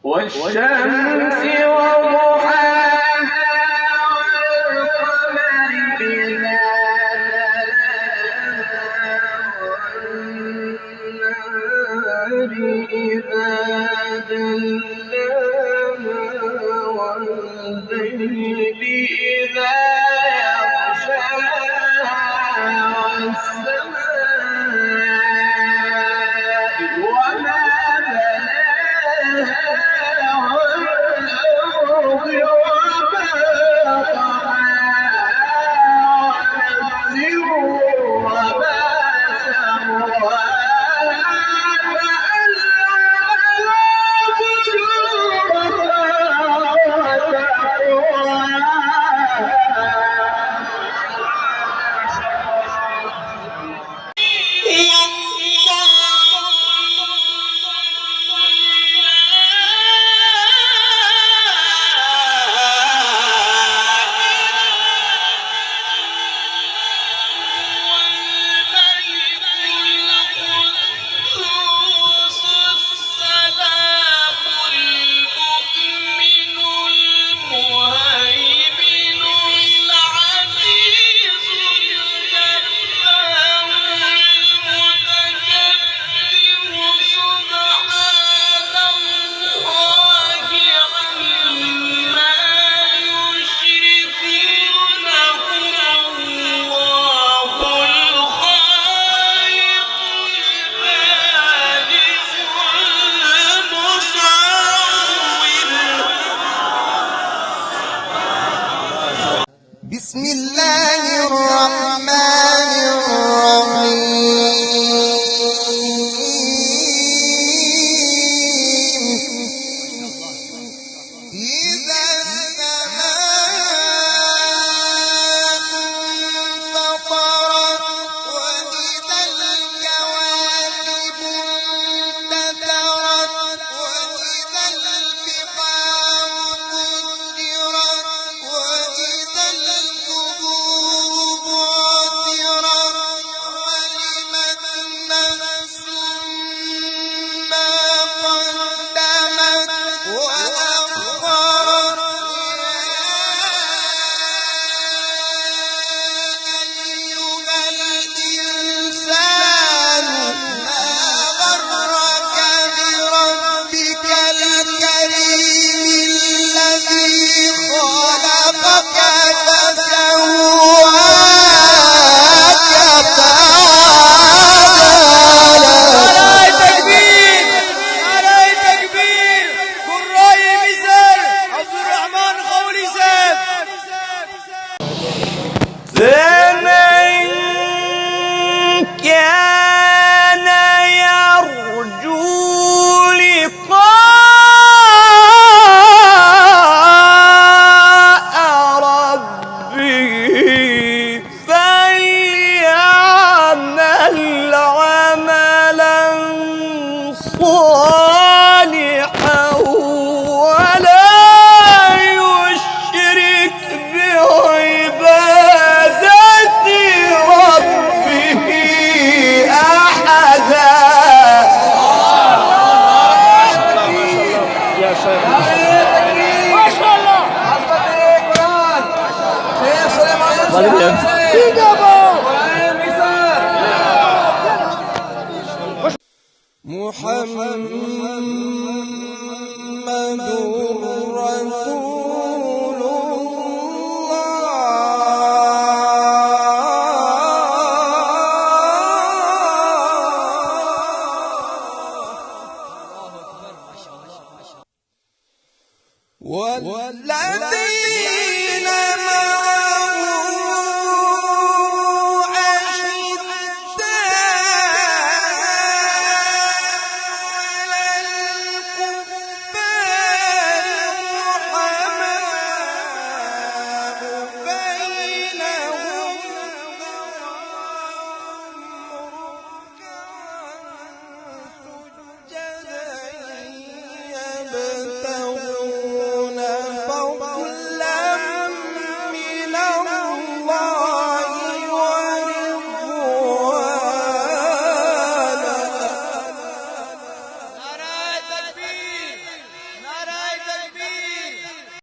والشمس وضحاها والقمر إذا تلاها والنهار إذا جلاها والليل إذا يغشاها والسماء وما بناها والأرض وما طحاها ونفس وما سواها فألهمها فجورها بسم الله الرحمن الرحيم إذا السماء انفطرت وإذا الكواكب انتثرت وإذا البحار فجرت وإذا القبور بعثرت وعلمت نفس ما قدمت وأخرت أيها الإنسان ما غرك بربك الكريم الذي خلقك فسواك نعرة تكبير نعرة تكبير قراء مصر عبد الرحمن خولي سيف فمن كان يرجو لقاء ربه فليعمل عملا صالحا ولا يشرك بعبادة ربه أحدا. ما شاء الله محمد رسول الله والذي